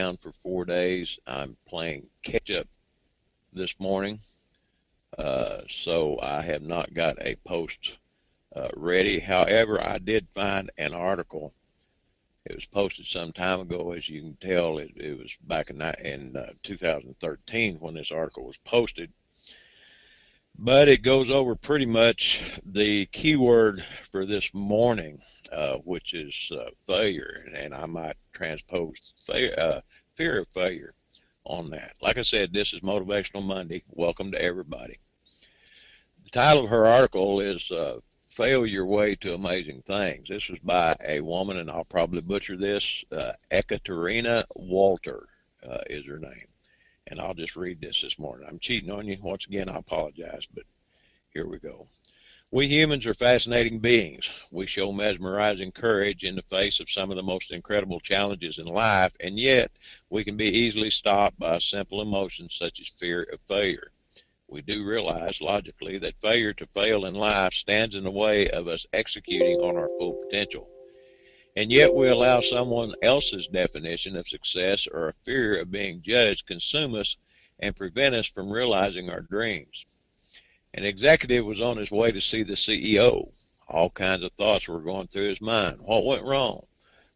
down for 4 days. I'm playing catch up this morning, so I have not got a post ready. However, I did find an article. It was posted some time ago. As you can tell, it was back in 2013 when this article was posted. But it goes over pretty much the keyword for this morning, which is failure, and I might transpose fear of failure on that. Like I said, this is Motivational Monday. Welcome to everybody. The title of her article is Fail Your Way to Amazing Things. This was by a woman, and I'll probably butcher this, Ekaterina Walter is her name. And I'll just read this morning. I'm cheating on you. Once again, I apologize, but here we go. We humans are fascinating beings. We show mesmerizing courage in the face of some of the most incredible challenges in life, and yet we can be easily stopped by simple emotions such as fear of failure. We do realize logically that failure to fail in life stands in the way of us executing on our full potential. And yet we allow someone else's definition of success or a fear of being judged consume us and prevent us from realizing our dreams. An executive was on his way to see the CEO. All kinds of thoughts were going through his mind. What went wrong?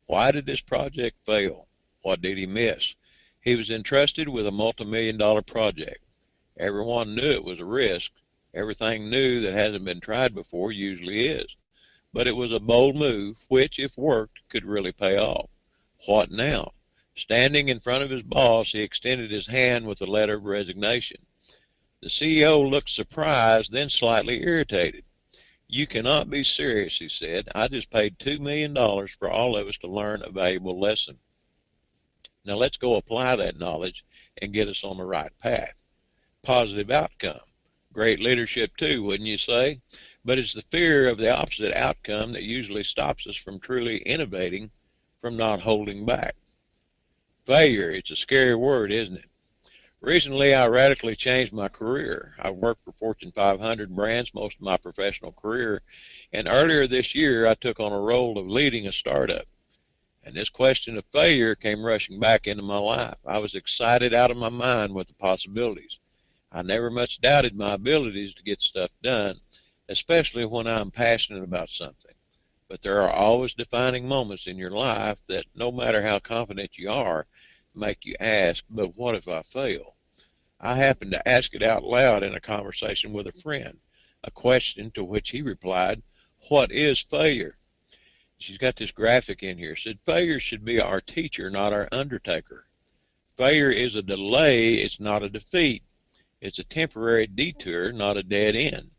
Why did this project fail? What did he miss? He was entrusted with a multi-million-dollar project. Everyone knew it was a risk. Everything new that hasn't been tried before usually is. But it was a bold move, which, if worked, could really pay off. What now? Standing in front of his boss, he extended his hand with a letter of resignation. The CEO looked surprised, then slightly irritated. You cannot be serious, he said. I just paid $2 million for all of us to learn a valuable lesson. Now let's go apply that knowledge and get us on the right path. Positive outcome. Great leadership too, wouldn't you say? But it's the fear of the opposite outcome that usually stops us from truly innovating, from not holding back. Failure, it's a scary word, isn't it? Recently, I radically changed my career. I've worked for Fortune 500 brands most of my professional career, and earlier this year, I took on a role of leading a startup. And this question of failure came rushing back into my life. I was excited out of my mind with the possibilities. I never much doubted my abilities to get stuff done, especially when I'm passionate about something. But there are always defining moments in your life that, no matter how confident you are, make you ask, but what if I fail? I happened to ask it out loud in a conversation with a friend, a question to which he replied, what is failure? She's got this graphic in here. It said, failure should be our teacher, not our undertaker. Failure is a delay, it's not a defeat. It's a temporary detour, not a dead end.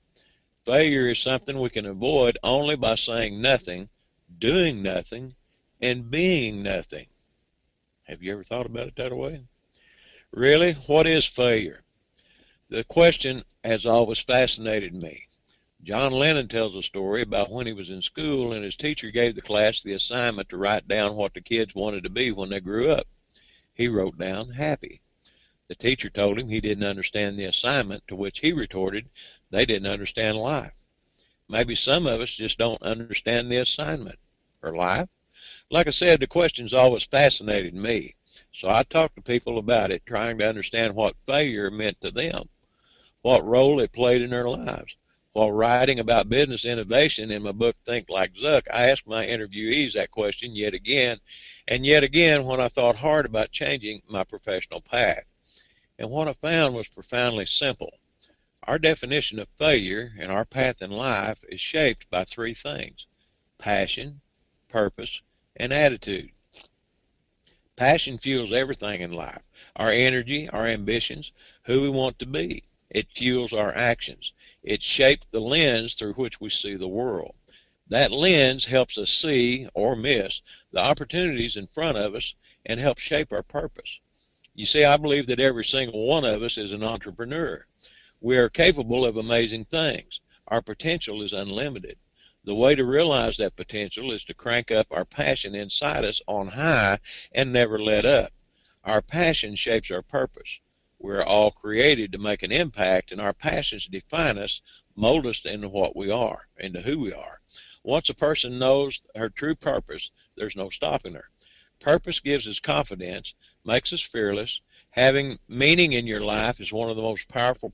Failure is something we can avoid only by saying nothing, doing nothing, and being nothing. Have you ever thought about it that way? Really, what is failure? The question has always fascinated me. John Lennon tells a story about when he was in school and his teacher gave the class the assignment to write down what the kids wanted to be when they grew up. He wrote down happy. The teacher told him he didn't understand the assignment, to which he retorted, they didn't understand life. Maybe some of us just don't understand the assignment. Or life? Like I said, the question's always fascinated me. So I talked to people about it, trying to understand what failure meant to them, what role it played in their lives. While writing about business innovation in my book, Think Like Zuck, I asked my interviewees that question yet again and yet again when I thought hard about changing my professional path. And what I found was profoundly simple. Our definition of failure and our path in life is shaped by three things: passion, purpose, and attitude. Passion fuels everything in life: our energy, our ambitions, who we want to be. It fuels our actions. It shapes the lens through which we see the world. That lens helps us see or miss the opportunities in front of us and helps shape our purpose. You see, I believe that every single one of us is an entrepreneur. We are capable of amazing things. Our potential is unlimited. The way to realize that potential is to crank up our passion inside us on high and never let up. Our passion shapes our purpose. We're all created to make an impact, and our passions define us, mold us into what we are, into who we are. Once a person knows her true purpose, there's no stopping her. Purpose gives us confidence, makes us fearless. Having meaning in your life is one of the most powerful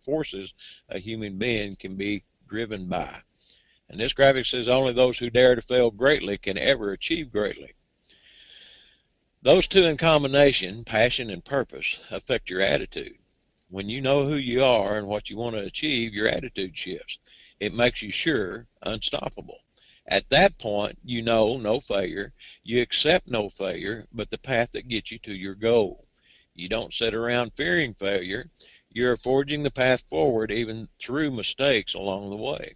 forces a human being can be driven by. And this graphic says only those who dare to fail greatly can ever achieve greatly. Those two in combination, passion and purpose, affect your attitude. When you know who you are and what you want to achieve, your attitude shifts. It makes you sure, unstoppable. At that point, you know no failure. You accept no failure, but the path that gets you to your goal. You don't sit around fearing failure. You're forging the path forward even through mistakes along the way.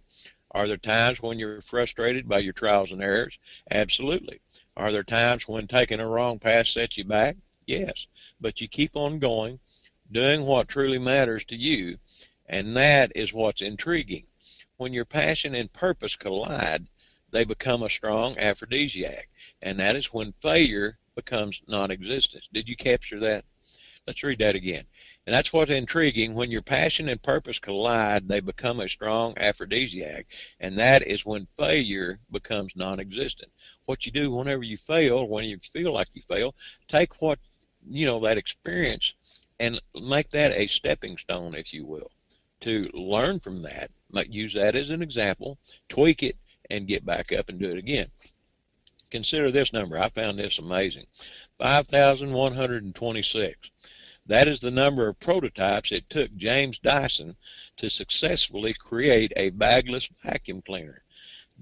Are there times when you're frustrated by your trials and errors? Absolutely. Are there times when taking a wrong path sets you back? Yes. But you keep on going, doing what truly matters to you, and that is what's intriguing. When your passion and purpose collide, they become a strong aphrodisiac, and that is when failure becomes non-existent. Did you capture that? Let's read that again. And that's what's intriguing. When your passion and purpose collide, they become a strong aphrodisiac, and that is when failure becomes non-existent. What you do whenever you fail, when you feel like you fail, take what, that experience and make that a stepping stone, if you will, to learn from that. Use that as an example, tweak it, and get back up and do it again. Consider this number. I found this amazing. 5,126. That is the number of prototypes it took James Dyson to successfully create a bagless vacuum cleaner.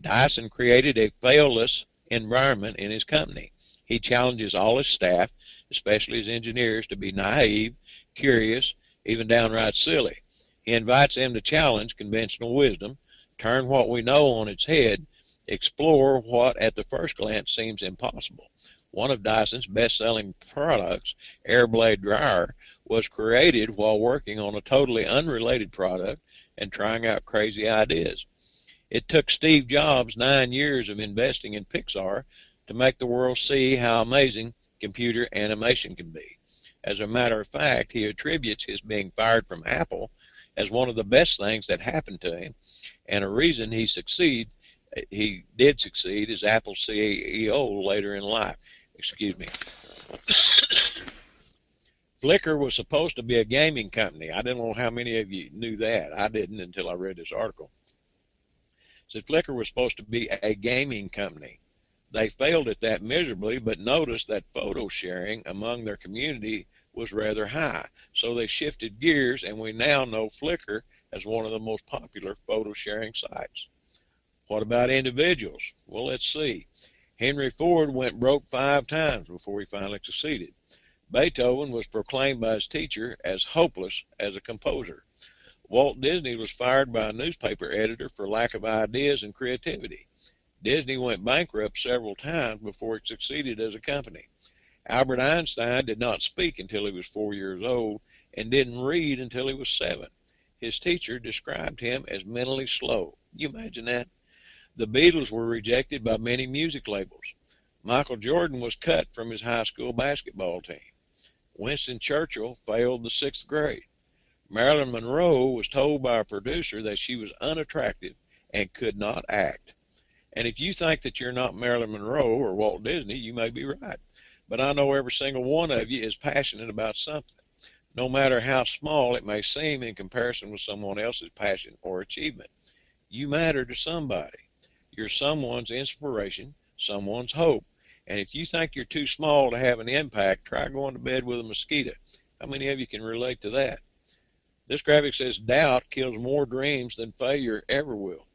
Dyson created a failless environment in his company. He challenges all his staff, especially his engineers, to be naive, curious, even downright silly. He invites them to challenge conventional wisdom, turn what we know on its head, explore what at the first glance seems impossible. One of Dyson's best-selling products, Airblade Dryer, was created while working on a totally unrelated product and trying out crazy ideas. It took Steve Jobs 9 years of investing in Pixar to make the world see how amazing computer animation can be. As a matter of fact, he attributes his being fired from Apple as one of the best things that happened to him, and a reason he did succeed as Apple CEO later in life. Excuse me. Flickr was supposed to be a gaming company. I don't know how many of you knew that. I didn't until I read this article. So Flickr was supposed to be a gaming company. They failed at that miserably, but noticed that photo sharing among their community was rather high. So they shifted gears, and we now know Flickr as one of the most popular photo sharing sites. What about individuals? Well, let's see. Henry Ford went broke 5 times before he finally succeeded. Beethoven was proclaimed by his teacher as hopeless as a composer. Walt Disney was fired by a newspaper editor for lack of ideas and creativity. Disney went bankrupt several times before it succeeded as a company. Albert Einstein did not speak until he was 4 years old and didn't read until he was 7. His teacher described him as mentally slow. Can you imagine that? The Beatles were rejected by many music labels. Michael Jordan was cut from his high school basketball team. Winston Churchill failed the 6th grade. Marilyn Monroe was told by a producer that she was unattractive and could not act. And if you think that you're not Marilyn Monroe or Walt Disney, you may be right. But I know every single one of you is passionate about something, no matter how small it may seem in comparison with someone else's passion or achievement. You matter to somebody. You're someone's inspiration, someone's hope. And if you think you're too small to have an impact, try going to bed with a mosquito. How many of you can relate to that? This graphic says doubt kills more dreams than failure ever will.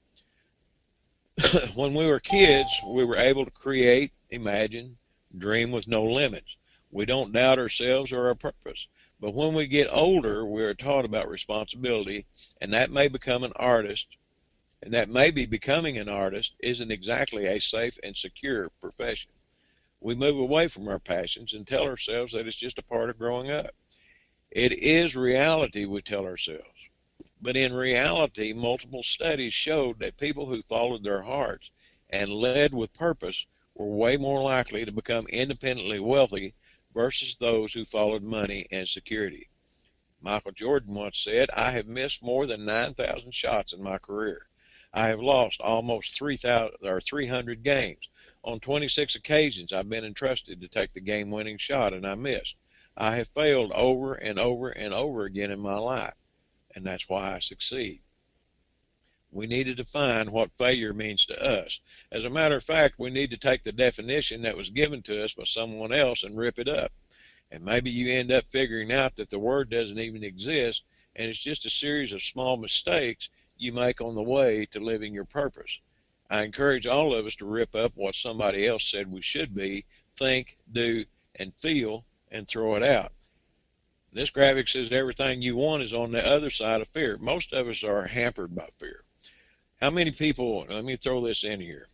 When we were kids, we were able to create, imagine, dream with no limits. We don't doubt ourselves or our purpose. But when we get older, we are taught about responsibility, and that may become an artist, and that maybe becoming an artist isn't exactly a safe and secure profession. We move away from our passions and tell ourselves that it's just a part of growing up. It is reality, we tell ourselves. But in reality, multiple studies showed that people who followed their hearts and led with purpose were way more likely to become independently wealthy versus those who followed money and security. Michael Jordan once said, "I have missed more than 9,000 shots in my career. I have lost almost 300 games, On 26 occasions, I've been entrusted to take the game-winning shot, and I missed. I have failed over and over and over again in my life, and that's why I succeed. We need to define what failure means to us. As a matter of fact, we need to take the definition that was given to us by someone else and rip it up. And maybe you end up figuring out that the word doesn't even exist, and it's just a series of small mistakes you make on the way to living your purpose. I encourage all of us to rip up what somebody else said we should be, think, do, and feel, and throw it out. This graphic says everything you want is on the other side of fear. Most of us are hampered by fear. How many people, let me throw this in here.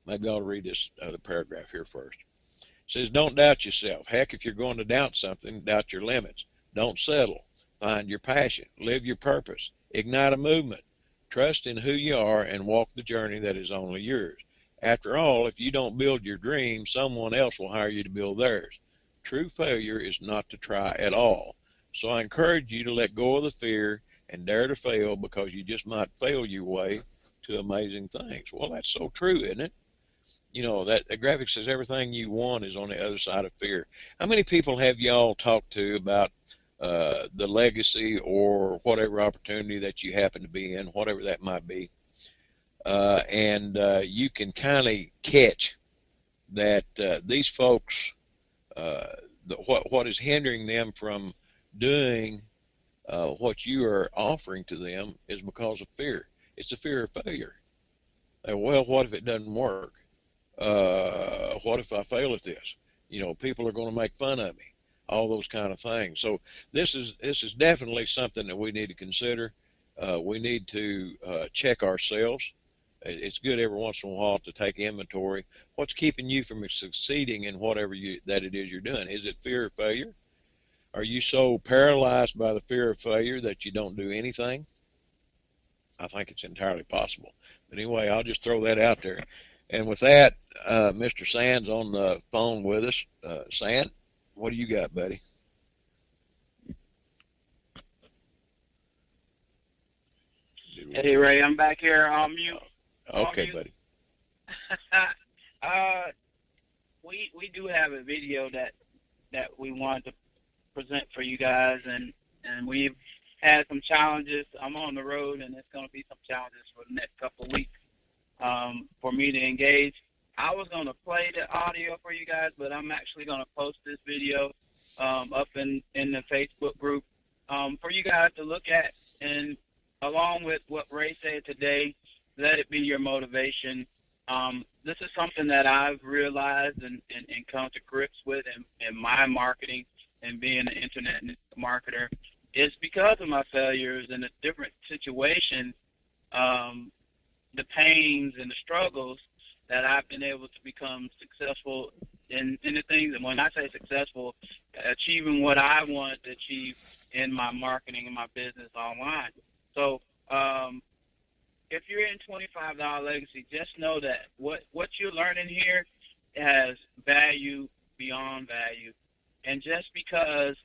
Maybe I'll read this other paragraph here first. It says, don't doubt yourself. Heck, if you're going to doubt something, doubt your limits. Don't settle. Find your passion. Live your purpose. Ignite a movement. Trust in who you are and walk the journey that is only yours. After all, if you don't build your dream, someone else will hire you to build theirs. True failure is not to try at all. So I encourage you to let go of the fear and dare to fail, because you just might fail your way to amazing things. Well, that's so true, isn't it? You know, that the graphic says everything you want is on the other side of fear. How many people have y'all talked to about the legacy or whatever opportunity that you happen to be in, whatever that might be, and you can kind of catch that these folks, what is hindering them from doing what you are offering to them is because of fear. It's the fear of failure. Well, what if it doesn't work? What if I fail at this? You know, people are going to make fun of me. All those kind of things. So this is definitely something that we need to consider. We need to check ourselves. It's good every once in a while to take inventory. What's keeping you from succeeding in whatever that it is you're doing? Is it fear of failure? Are you so paralyzed by the fear of failure that you don't do anything? I think it's entirely possible. But anyway, I'll just throw that out there. And with that, Mr. Sand's on the phone with us. Sand, what do you got, buddy? Hey Ray, I'm back here on mute. Okay, buddy. We do have a video that we wanted to present for you guys, and we've had some challenges. I'm on the road, and it's going to be some challenges for the next couple of weeks for me to engage. I was going to play the audio for you guys, but I'm actually going to post this video up in the Facebook group for you guys to look at, and along with what Ray said today, let it be your motivation. This is something that I've realized and come to grips with in my marketing and being an internet marketer. It's because of my failures and the different situations, the pains and the struggles, that I've been able to become successful in the things. And when I say successful, achieving what I wanted to achieve in my marketing and my business online. So if you're in $25 Legacy, just know that what you're learning here has value beyond value. And just because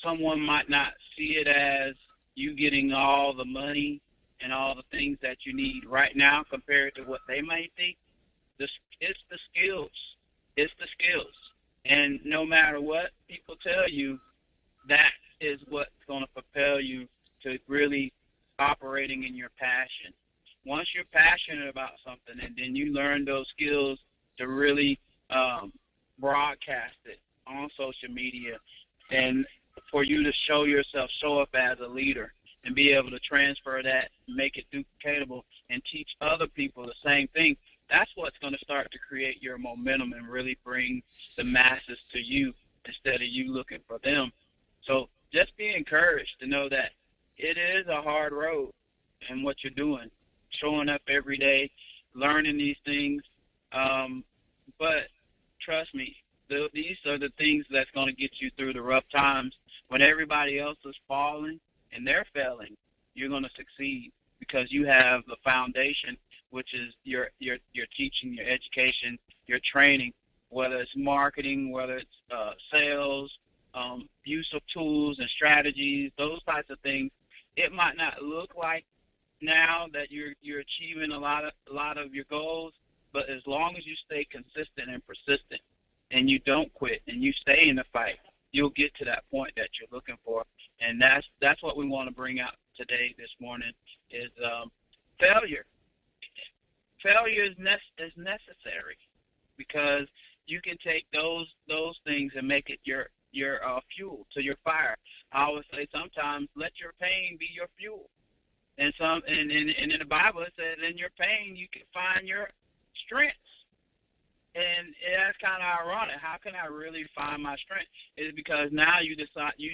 someone might not see it as you getting all the money and all the things that you need right now compared to what they may think, it's the skills. It's the skills. And no matter what people tell you, that is what's going to propel you to really operating in your passion. Once you're passionate about something, and then you learn those skills to really broadcast it on social media, and for you to show yourself, show up as a leader, and be able to transfer that, make it duplicatable, and teach other people the same thing, that's what's going to start to create your momentum and really bring the masses to you instead of you looking for them. So just be encouraged to know that it is a hard road in what you're doing, showing up every day, learning these things. But trust me, these are the things that's going to get you through the rough times. When everybody else is falling and they're failing, you're going to succeed because you have the foundation, which is your teaching, your education, your training, whether it's marketing, whether it's sales, use of tools and strategies, those types of things. It might not look like now that you're achieving a lot of your goals, But as long as you stay consistent and persistent and you don't quit and you stay in the fight, you'll get to that point that you're looking for. And that's what we want to bring out today, this morning, is failure. Failure is necessary, because you can take those things and make it your fuel to your fire. I always say sometimes let your pain be your fuel. And in the Bible it says in your pain you can find your strengths. And that's kind of ironic. How can I really find my strength? It's because now you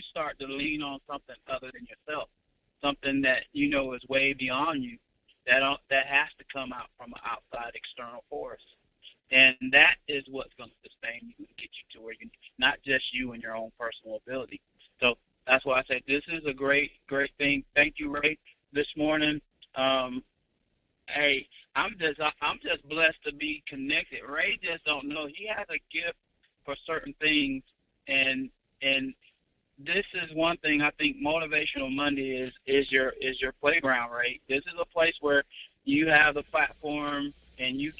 start to lean on something other than yourself, something that you know is way beyond you, that has to come out from an outside external force. And that is what's going to sustain you and get you to where you, not just you and your own personal ability. So that's why I say this is a great thing. Thank you, Ray, this morning. Hey, I'm just blessed to be connected. Ray just don't know. He has a gift for certain things, and this is one thing I think Motivational Monday is your playground, Ray. This is a place where you have the platform and you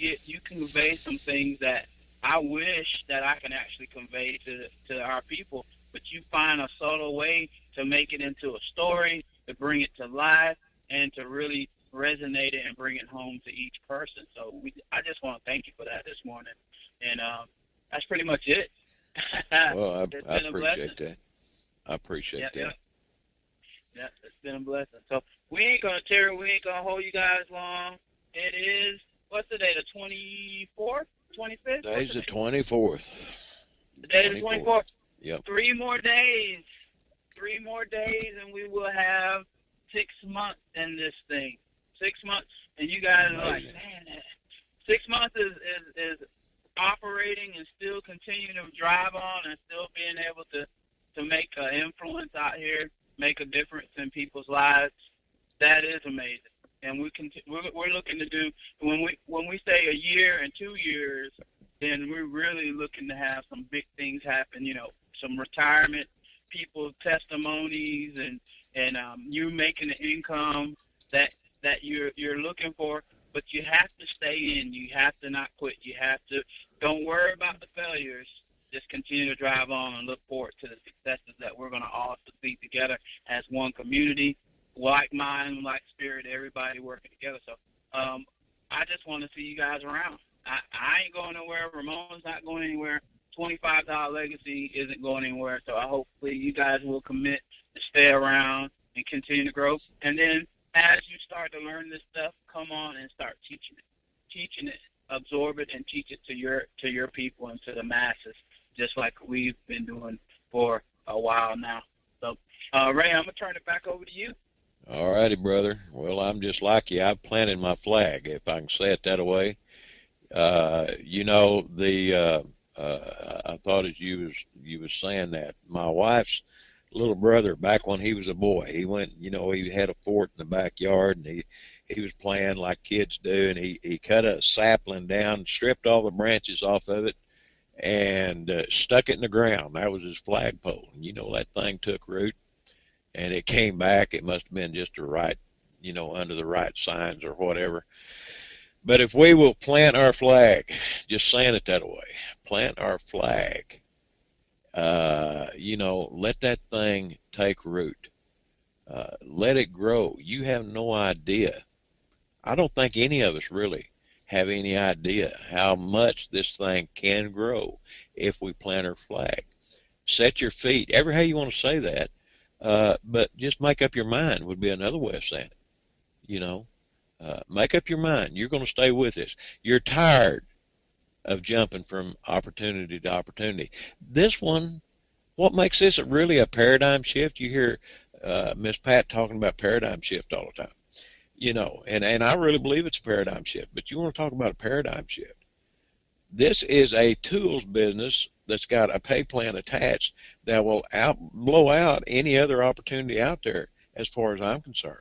convey some things that I wish that I can actually convey to our people, but you find a subtle way to make it into a story, to bring it to life, and to really resonate it and bring it home to each person. So I just want to thank you for that this morning, and that's pretty much it. Well, I appreciate that. I appreciate that. Yeah, it's been a blessing. So we ain't gonna hold you guys long. It is, what's the day? The 24th, 25th. Today's the 24th. The day is the 24th. Yep. 3 more days. 3 more days, and we will have 6 months in this thing. 6 months, and you guys are like, man, 6 months is operating and still continuing to drive on and still being able to make an influence out here, make a difference in people's lives. That is amazing. And we're looking to do, when we say a year and 2 years, then we're really looking to have some big things happen. You know, some retirement, people's testimonies, and you making the income that you're looking for. But you have to stay in. You have to not quit. You have to, don't worry about the failures. Just continue to drive on and look forward to the successes that we're going to all succeed together as one community, like mind, like spirit, everybody working together. So I just want to see you guys around. I ain't going nowhere. Ramon's not going anywhere. $25 Legacy isn't going anywhere. So hopefully you guys will commit to stay around and continue to grow. And then as you start to learn this stuff, come on and start teaching it, absorb it, and teach it to your people and to the masses, just like we've been doing for a while now. So, Ray, I'm going to turn it back over to you. All righty, brother. Well, I'm just like you. I've planted my flag, if I can say it that way. You know, I thought as you was saying that, my wife's little brother, back when he was a boy, he went, you know, he had a fort in the backyard, and he was playing like kids do, and he cut a sapling down, stripped all the branches off of it, and stuck it in the ground. That was his flagpole. And you know, that thing took root, and it came back. It must have been just the right, you know, under the right signs or whatever. But if we will plant our flag, just saying it that way, plant our flag, you know, let that thing take root. Let it grow. You have no idea. I don't think any of us really have any idea how much this thing can grow if we plant our flag. Set your feet, ever how you want to say that, but just make up your mind would be another way of saying it. You know, make up your mind. You're going to stay with this. You're tired of jumping from opportunity to opportunity. This one, what makes this really a paradigm shift? You hear Miss Pat talking about paradigm shift all the time. You know, and I really believe it's a paradigm shift, but you want to talk about a paradigm shift. This is a tools business that's got a pay plan attached that will blow out any other opportunity out there as far as I'm concerned.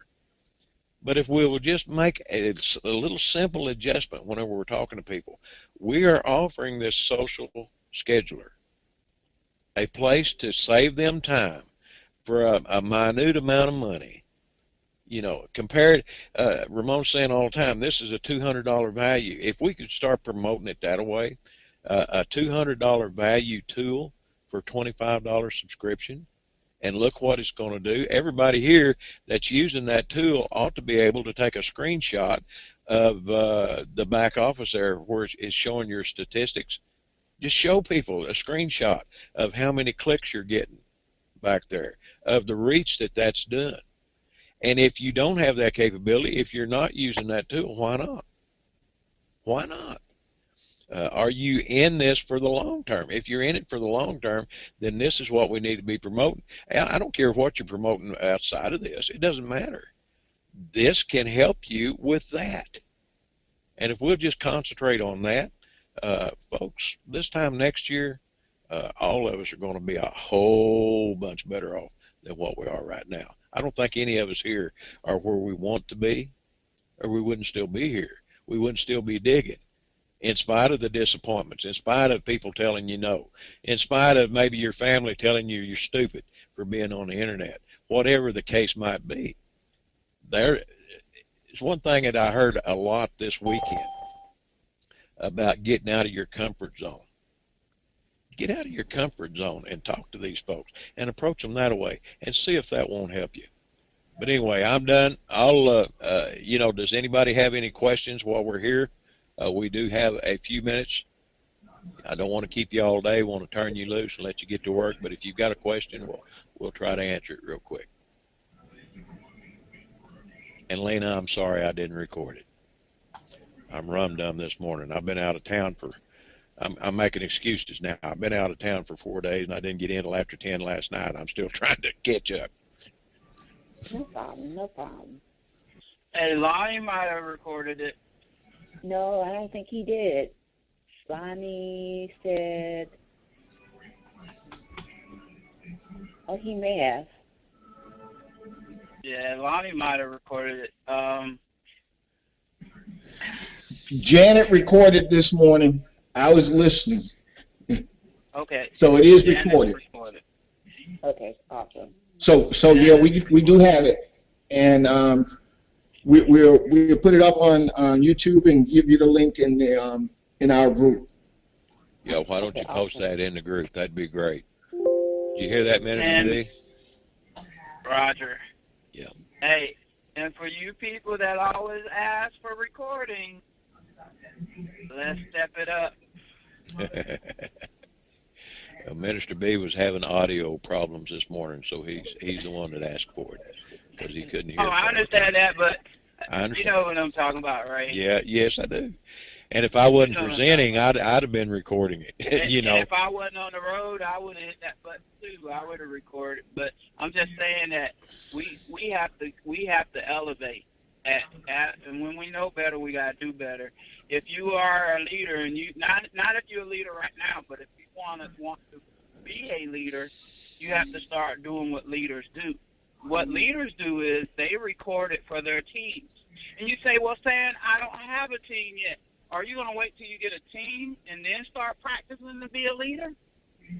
But if we will just make a little simple adjustment whenever we're talking to people, we are offering this social scheduler, a place to save them time for a minute amount of money. Compare it. Ramon's saying all the time, this is a $200 value. If we could start promoting it that way, a $200 value tool for $25 subscription, and look what it's going to do. Everybody here that's using that tool ought to be able to take a screenshot of the back office there where it's showing your statistics. Just show people a screenshot of how many clicks you're getting back there, of the reach that's done. And if you don't have that capability, if you're not using that tool, why not? Why not? Are you in this for the long term? If you're in it for the long term, then this is what we need to be promoting. I don't care what you're promoting outside of this. It doesn't matter. This can help you with that. And if we'll just concentrate on that, folks, this time next year, all of us are going to be a whole bunch better off than what we are right now. I don't think any of us here are where we want to be, or we wouldn't still be here. We wouldn't still be digging. In spite of the disappointments, in spite of people telling you no, in spite of maybe your family telling you you're stupid for being on the internet, whatever the case might be. There is one thing that I heard a lot this weekend about getting out of your comfort zone. Get out of your comfort zone and talk to these folks and approach them that way and see if that won't help you. But anyway, I'm done. Does anybody have any questions while we're here? We do have a few minutes. I don't want to keep you all day. Want to turn you loose and let you get to work. But if you've got a question, we'll try to answer it real quick. And Lena, I'm sorry I didn't record it. I'm rum-dum this morning. I've been out of town I'm making excuses now. I've been out of town for 4 days, and I didn't get in until after 10 last night. I'm still trying to catch up. No problem, no problem. Hey, Lonnie might have recorded it. No, I don't think he did. Lonnie said, oh, he may have. Yeah, Lonnie might have recorded it. Janet recorded this morning. I was listening. Okay. So it is Janet recorded. Okay, awesome. So yeah, we do have it, and we'll put it up on YouTube and give you the link in our group. Yeah, why don't you post that in the group? That'd be great. Did you hear that, Minister D? Roger. Yeah. Hey, and for you people that always ask for recording, let's step it up. Minister B was having audio problems this morning, so he's the one that asked for it because he couldn't hear. Oh, I understand that, but I understand. You know what I'm talking about, right? Yeah, yes, I do. And if I wasn't presenting, I'd have been recording it. And if I wasn't on the road, I would have hit that button too. I would have recorded. But I'm just saying that we have to elevate. And when we know better, we gotta do better. If you are a leader, and you not if you're a leader right now, but if you want to be a leader, you have to start doing what leaders do. What leaders do is they record it for their teams. And you say, well, Stan, I don't have a team yet. Are you going to wait till you get a team and then start practicing to be a leader?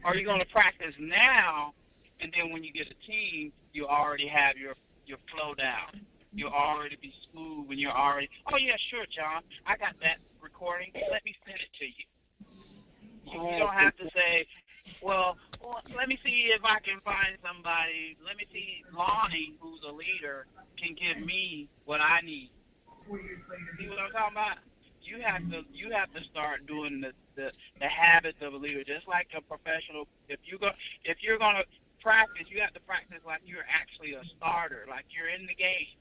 Or are you going to practice now, and then when you get a team, you already have your flow down. You'll already be smooth, and you're already, oh, yeah, sure, John, I got that recording. Let me send it to you. You don't have to say, well, let me see if I can find somebody. Let me see Lonnie, who's a leader, can give me what I need. See what I'm talking about? You have to start doing the habits of a leader, just like a professional. If you're gonna practice, you have to practice like you're actually a starter, like you're in the game.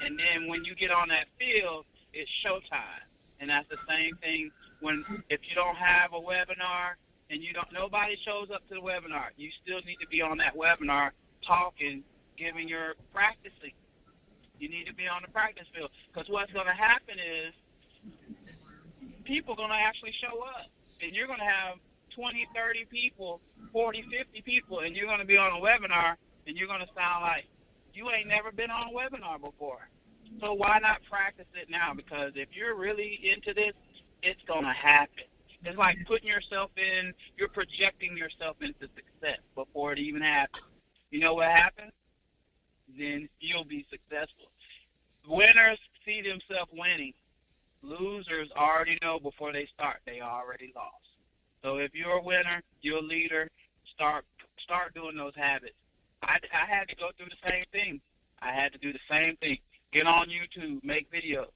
And then when you get on that field, it's showtime. And that's the same thing if you don't have a webinar and nobody shows up to the webinar, you still need to be on that webinar talking, giving your practicing. You need to be on the practice field, because what's going to happen is people are going to actually show up, and you're going to have 20, 30 people, 40, 50 people, and you're going to be on a webinar, and you're going to sound like you ain't never been on a webinar before. So why not practice it now? Because if you're really into this, it's going to happen. It's like putting yourself in, you're projecting yourself into success before it even happens. You know what happens? then you'll be successful. Winners see themselves winning. Losers already know before they start they already lost. So if you're a winner, you're a leader, start doing those habits. I had to go through the same thing. I had to do the same thing. Get on YouTube, make videos.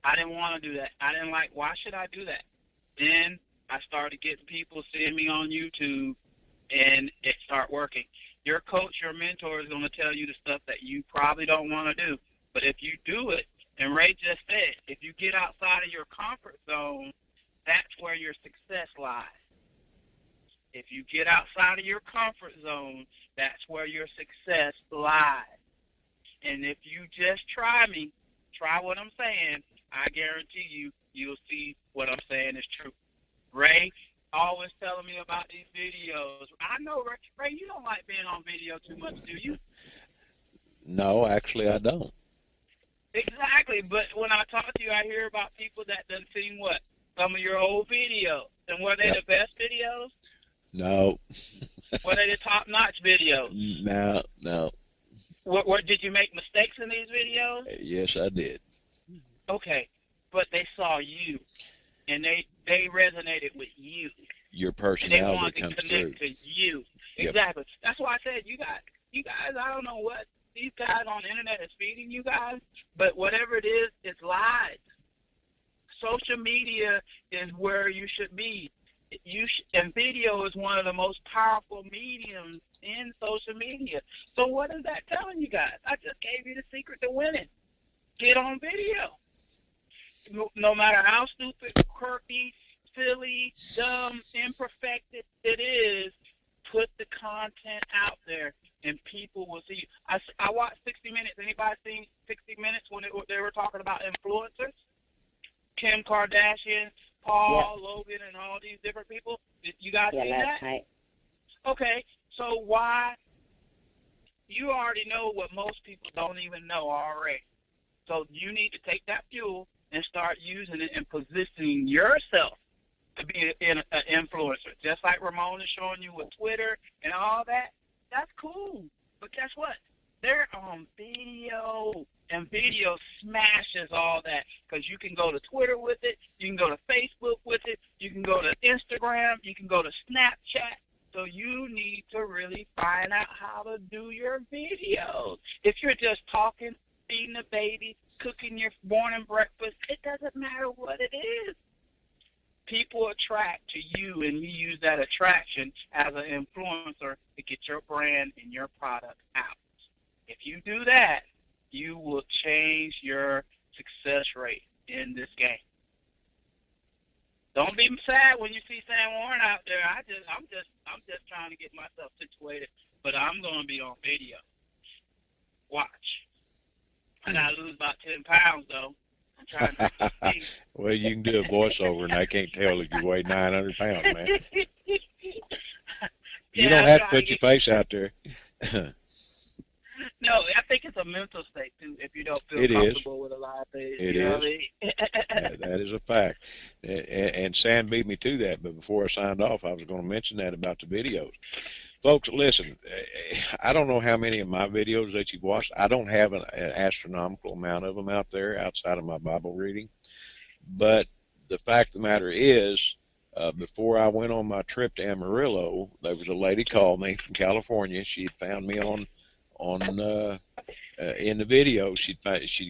I didn't want to do that. I didn't like, why should I do that? Then I started getting people seeing me on YouTube, and it started working. Your coach, your mentor is going to tell you the stuff that you probably don't want to do. But if you do it, and Ray just said, if you get outside of your comfort zone, that's where your success lies. If you get outside of your comfort zone, that's where your success lies. And if you just try me, try what I'm saying, I guarantee you, you'll see what I'm saying is true. Ray always telling me about these videos. I know, Ray, you don't like being on video too much, do you? No, actually, I don't. Exactly, but when I talk to you, I hear about people that done seen what? Some of your old videos. And were they Yep. the best videos? No. Were they the top-notch videos? No. What did you make mistakes in these videos? Yes, I did. Okay, but they saw you, and they resonated with you. Your And they personality wanted to comes connect through. to you. Yep. Exactly. That's why I said you guys, I don't know what these guys on the internet is feeding you guys, but whatever it is, it's lies. Social media is where you should be. And video is one of the most powerful mediums in social media. So what is that telling you guys? I just gave you the secret to winning. Get on video. No matter how stupid, quirky, silly, dumb, imperfected it is, put the content out there, and people will see you. I watched 60 Minutes. Anybody seen 60 Minutes when they were talking about influencers? Kim Kardashian, Paul, Logan, and all these different people. Did you guys see that? Last night. Okay, so why? You already know what most people don't even know already. So you need to take that fuel and start using it and positioning yourself to be an influencer. Just like Ramon is showing you with Twitter and all that. That's cool. But guess what? They're on video, and video smashes all that because you can go to Twitter with it, you can go to Facebook with it, you can go to Instagram, you can go to Snapchat. So you need to really find out how to do your videos. If you're just talking, feeding the baby, cooking your morning breakfast, it doesn't matter what it is. People attract to you, and you use that attraction as an influencer to get your brand and your product out. If you do that, you will change your success rate in this game. Don't be sad when you see Sam Warren out there. I'm just trying to get myself situated, but I'm going to be on video. Watch. I got to lose about 10 pounds, though. I'm trying to see. Well, you can do a voiceover, and I can't tell if you weigh 900 pounds, man. You don't have to put your face out there. No, I think it's a mental state, too, if you don't feel comfortable with a lot of things. It you know is. What I mean? That is a fact. And Sam beat me to that, but before I signed off, I was going to mention that about the videos. Folks, listen, I don't know how many of my videos that you've watched. I don't have an astronomical amount of them out there outside of my Bible reading. But the fact of the matter is, before I went on my trip to Amarillo, there was a lady called me from California. She had found me in the video. She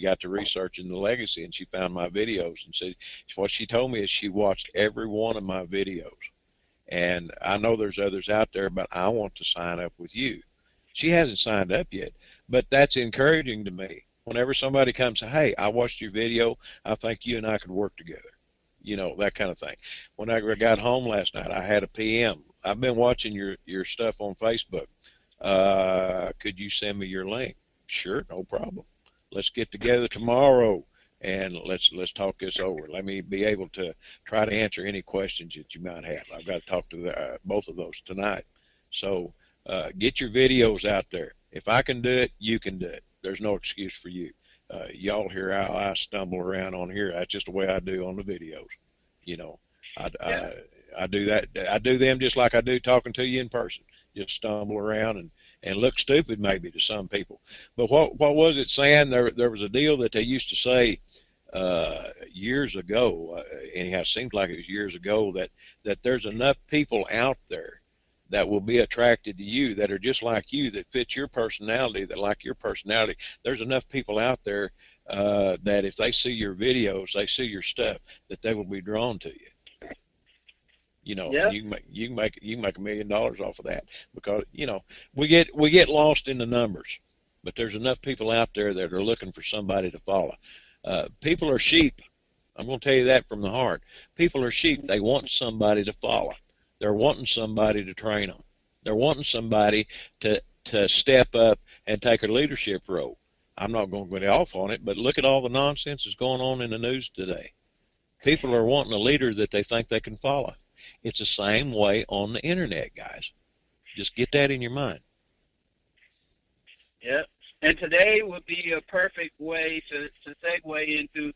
got to researching the legacy, and she found my videos, and said what she told me is she watched every one of my videos. And I know there's others out there, but I want to sign up with you. She hasn't signed up yet, but that's encouraging to me. Whenever somebody comes, hey, I watched your video, I think you and I could work together. You know, that kind of thing. When I got home last night, I had a PM. I've been watching your stuff on Facebook. Could you send me your link? Sure, no problem. Let's get together tomorrow and let's talk this over. Let me be able to try to answer any questions that you might have. I've got to talk to both of those tonight. So get your videos out there. If I can do it, you can do it. There's no excuse for you. Y'all hear how I stumble around on here. That's just the way I do on the videos. You know, I do that. I do them just like I do talking to you in person. just stumble around and look stupid maybe to some people. But what was it saying? There was a deal that they used to say years ago. Anyhow, it seems like it was years ago that there's enough people out there that will be attracted to you, that are just like you, that fit your personality, that like your personality. There's enough people out there that if they see your videos, they see your stuff, that they will be drawn to you. You know, and Yep. you can make $1 million off of that, because we get lost in the numbers, but there's enough people out there that are looking for somebody to follow. People are sheep. I'm going to tell you that from the heart. People are sheep. They want somebody to follow. They're wanting somebody to train them. They're wanting somebody to step up and take a leadership role. I'm not going to go off on it, but look at all the nonsense that's going on in the news today. People are wanting a leader that they think they can follow. It's the same way on the internet, guys. Just get that in your mind. Yep. And today would be a perfect way to segue into,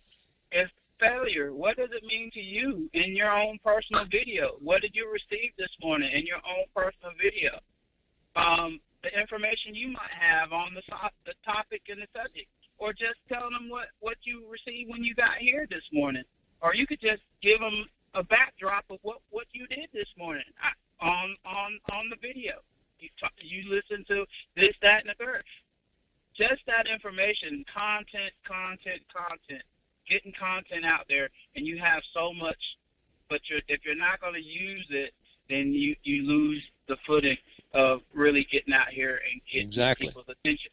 if failure, what does it mean to you in your own personal video? What did you receive this morning in your own personal video? The information you might have on the topic and the subject, or just tell them what you received when you got here this morning. Or you could just give them a backdrop of what you did this morning on the video. You listen to this, that, and the third. Just that information, content, getting content out there, and you have so much. But if you're not going to use it, then you lose the footing of really getting out here and getting Exactly. people's attention.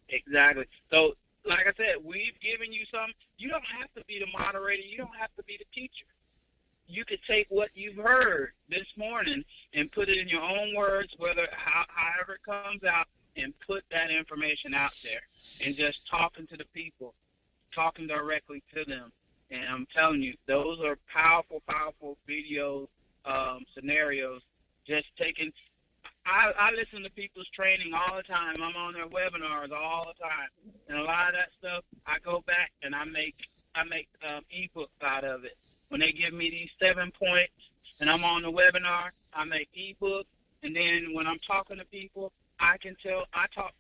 Exactly. So, like I said, we've given you some. You don't have to be the moderator. You don't have to be the teacher. You could take what you've heard this morning and put it in your own words, however it comes out, and put that information out there, and just talking to the people, talking directly to them. And I'm telling you, those are powerful, powerful video scenarios. Just taking. I listen to people's training all the time. I'm on their webinars all the time, and a lot of that stuff, I go back and I make ebooks out of it. When they give me these 7 points, and I'm on the webinar, I make ebooks, and then when I'm talking to people, I talk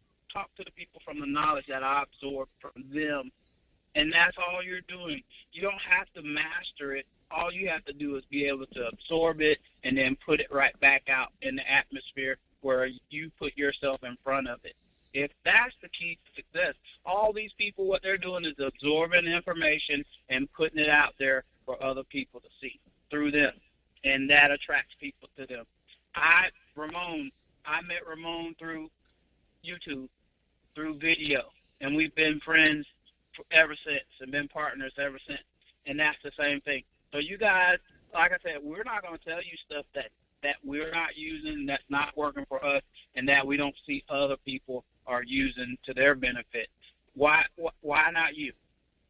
to the people from the knowledge that I absorb from them, and that's all you're doing. You don't have to master it. All you have to do is be able to absorb it and then put it right back out in the atmosphere where you put yourself in front of it. If that's the key to success, all these people, what they're doing is absorbing information and putting it out there for other people to see through them, and that attracts people to them. I met Ramon through YouTube, through video, and we've been friends ever since and been partners ever since, and that's the same thing. So you guys, like I said, we're not going to tell you stuff that we're not using, that's not working for us, and that we don't see other people are using to their benefit. Why not you?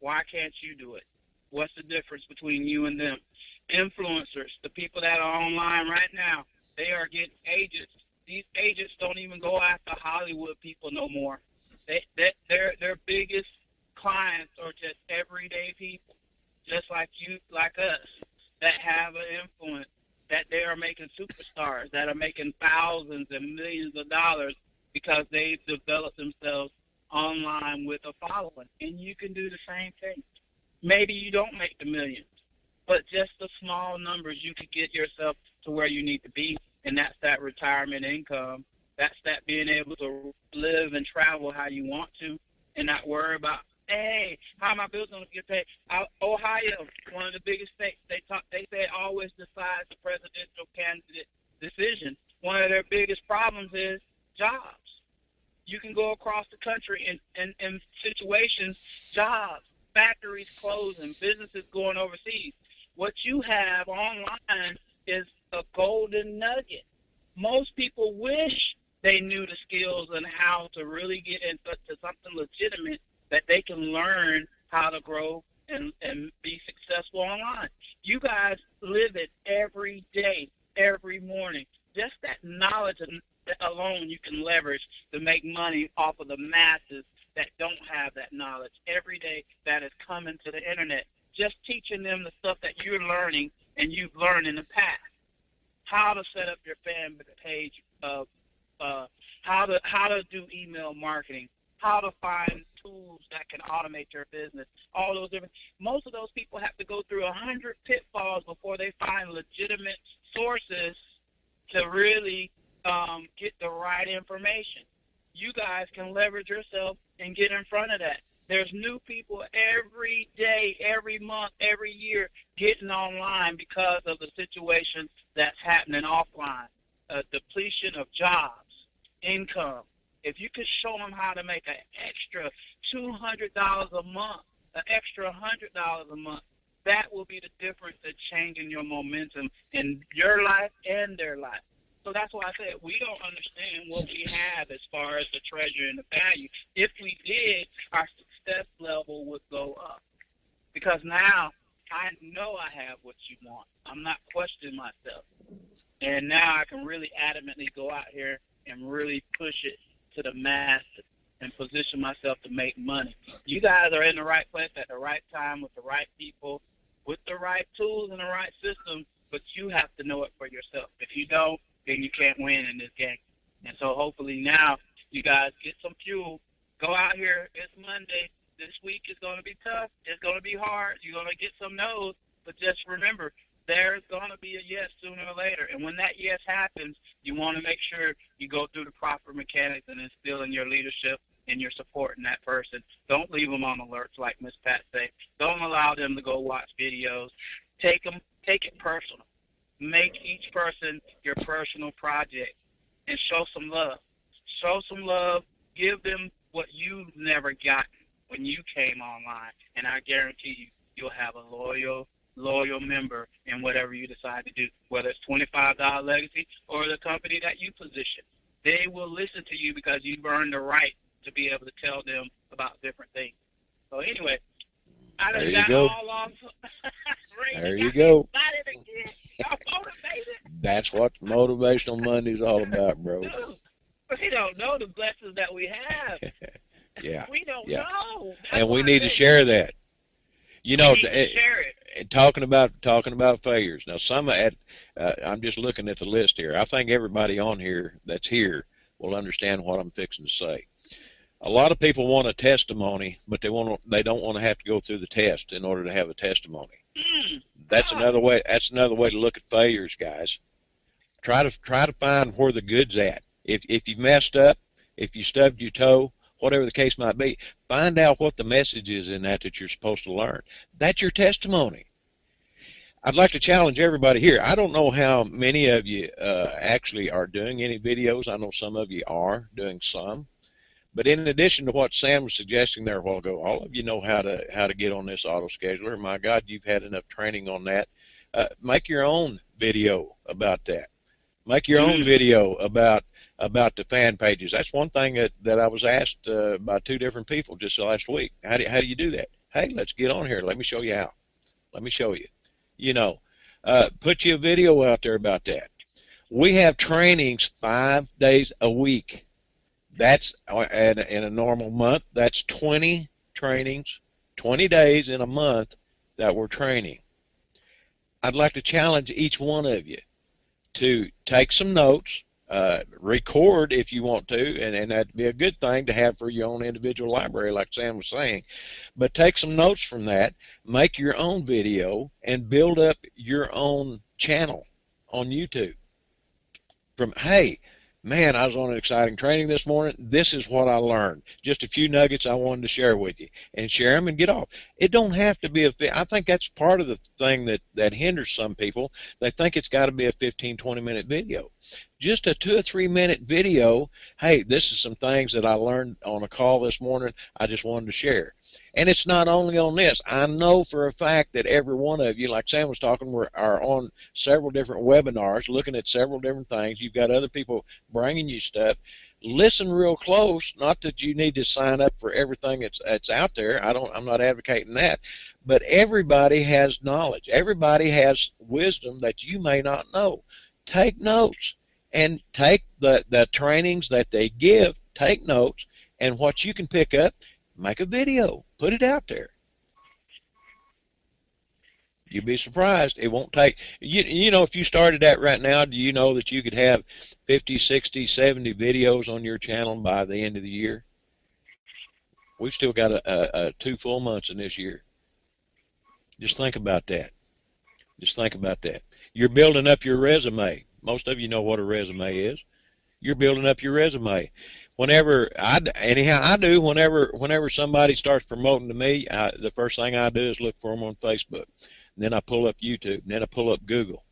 Why can't you do it? What's the difference between you and them? Influencers, the people that are online right now, they are getting agents. These agents don't even go after Hollywood people no more. Their biggest clients are just everyday people, just like you, like us, that have an influence, that they are making superstars, that are making thousands and millions of dollars because they've developed themselves online with a following. And you can do the same thing. Maybe you don't make the millions, but just the small numbers, you could get yourself to where you need to be, and that's that retirement income. That's that being able to live and travel how you want to and not worry about, hey, how are my bills going to get paid? Ohio, one of the biggest states, they say it always decides the presidential candidate decision. One of their biggest problems is jobs. You can go across the country in situations, jobs, factories closing, businesses going overseas. What you have online is a golden nugget. Most people wish they knew the skills and how to really get into something legitimate that they can learn how to grow and be successful online. You guys live it every day, every morning. Just that knowledge alone you can leverage to make money off of the masses that don't have that knowledge every day that is coming to the internet. Just teaching them the stuff that you're learning and you've learned in the past. How to set up your fan page how to do email marketing, how to find tools that can automate your business, all those different. Most of those people have to go through 100 pitfalls before they find legitimate sources to really get the right information. You guys can leverage yourself and get in front of that. There's new people every day, every month, every year getting online because of the situation that's happening offline. Depletion of jobs, income. If you could show them how to make an extra $200 a month, an extra $100 a month, that will be the difference in changing your momentum in your life and their life. So that's why I said we don't understand what we have as far as the treasure and the value. If we did, our success level would go up. Because now I know I have what you want. I'm not questioning myself. And now I can really adamantly go out here and really push it to the masses and position myself to make money. You guys are in the right place at the right time with the right people, with the right tools and the right system, but you have to know it for yourself. If you don't, then you can't win in this game. And so hopefully now you guys get some fuel. Go out here. It's Monday. This week is going to be tough. It's going to be hard. You're going to get some no's. But just remember, there's going to be a yes sooner or later. And when that yes happens, you want to make sure you go through the proper mechanics and instill in your leadership and you're supporting that person. Don't leave them on alerts like Miss Pat said. Don't allow them to go watch videos. Take it personal. Make each person your personal project and show some love. Show some love. Give them what you've never gotten when you came online. And I guarantee you, you'll have a loyal member in whatever you decide to do, whether it's $25 legacy or the company that you position. They will listen to you because you've earned the right to be able to tell them about different things. So anyway, I There done you got go. all off. There you go. Excited again. I'm motivated. That's what Motivational Monday's all about, bro. Dude, we don't know the blessings that we have. Yeah. We don't Yeah. know. That's And we why I need to say share that. You we know, need to share it. talking about failures. Now, I'm just looking at the list here. I think everybody on here that's here will understand what I'm fixing to say. A lot of people want a testimony, but they don't want to have to go through the test in order to have a testimony. That's another way. That's another way to look at failures, guys. Try to find where the good's at. If you've messed up, if you stubbed your toe, whatever the case might be, find out what the message is in that you're supposed to learn. That's your testimony. I'd like to challenge everybody here. I don't know how many of you actually are doing any videos. I know some of you are doing some. But in addition to what Sam was suggesting there a while ago, all of you know how to get on this auto scheduler. My God, you've had enough training on that. Make your own video about that. Make your own video about the fan pages. That's one thing that I was asked by two different people just last week. How do you do that? Hey, let's get on here. Let me show you how. Let me show you. You know, put you a video out there about that. We have trainings 5 days a week. That's in a normal month. That's 20 trainings, 20 days in a month that we're training. I'd like to challenge each one of you to take some notes, record if you want to, and that'd be a good thing to have for your own individual library, like Sam was saying. But take some notes from that, make your own video, and build up your own channel on YouTube. Hey, man, I was on an exciting training this morning. This is what I learned. Just a few nuggets I wanted to share with you. And share them and get off. It don't have to be I think that's part of the thing that hinders some people. They think it's got to be a 15, 20-minute video. Just a 2 or 3 minute video. Hey, this is some things that I learned on a call this morning. I just wanted to share. And it's not only on this. I know for a fact that every one of you, like Sam was talking, are on several different webinars, looking at several different things. You've got other people bringing you stuff. Listen real close. Not that you need to sign up for everything that's out there. I'm not advocating that. But everybody has knowledge. Everybody has wisdom that you may not know. Take notes. And take the trainings that they give, take notes, and what you can pick up, make a video, put it out there. You'd be surprised. It won't take, you know, if you started that right now, do you know that you could have 50, 60, 70 videos on your channel by the end of the year? We've still got a 2 full months in this year. Just think about that. Just think about that. You're building up your resume. Most of you know what a resume is. You're building up your resume. Anyhow, I do. Whenever somebody starts promoting to me, the first thing I do is look for them on Facebook. And then I pull up YouTube. And then I pull up Google.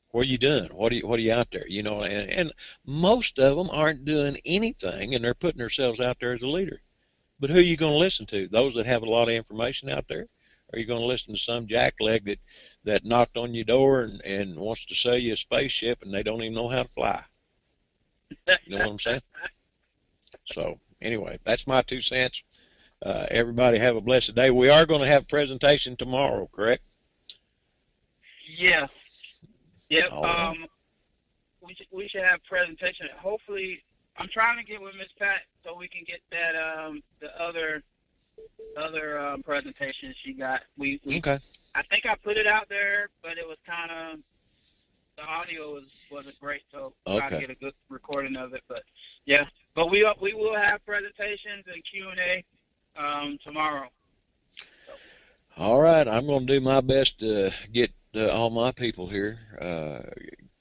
What are you doing? What are you out there? You know, and most of them aren't doing anything, and they're putting themselves out there as a leader. But who are you going to listen to? Those that have a lot of information out there? Or are you going to listen to some jackleg that knocked on your door and wants to sell you a spaceship and they don't even know how to fly? You know what I'm saying? So anyway, that's my 2 cents. Everybody have a blessed day. We are going to have a presentation tomorrow, correct? Yeah. Yep. All right. We should have a presentation. Hopefully, I'm trying to get with Miss Pat so we can get that the other presentation she got. Okay. I think I put it out there, but it was kind of, the audio wasn't great, so Okay. trying to get a good recording of it. But yeah, but we will have presentations and Q&A tomorrow. All right. I'm going to do my best to get all my people here.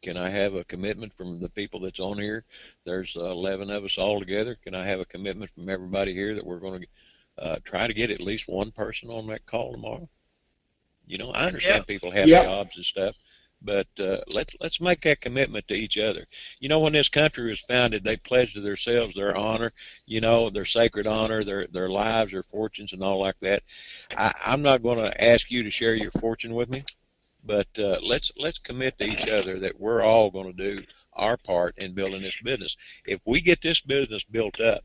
Can I have a commitment from the people that's on here? There's 11 of us all together. Can I have a commitment from everybody here that we're going to try to get at least one person on that call tomorrow? You know, I understand people have jobs and stuff, but let's make that commitment to each other. You know, when this country was founded, they pledged to themselves their honor, you know, their sacred honor, their lives, their fortunes, and all like that. I'm not going to ask you to share your fortune with me, but let's commit to each other that we're all going to do our part in building this business. If we get this business built up,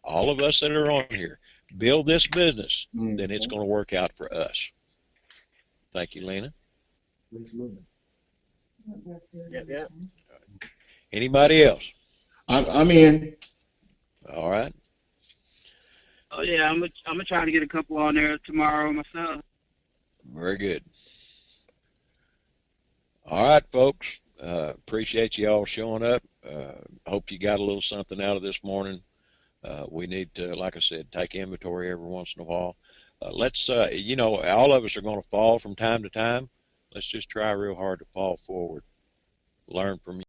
all of us that are on here build this business, then it's going to work out for us. Thank you, Lena. Yeah. Anybody else? I'm in. All right. Oh yeah, I'm gonna try to get a couple on there tomorrow myself. Very good. All right, folks. Appreciate you all showing up. Hope you got a little something out of this morning. We need to, like I said, take inventory every once in a while. Let's, you know, all of us are going to fall from time to time. Let's just try real hard to fall forward. Learn from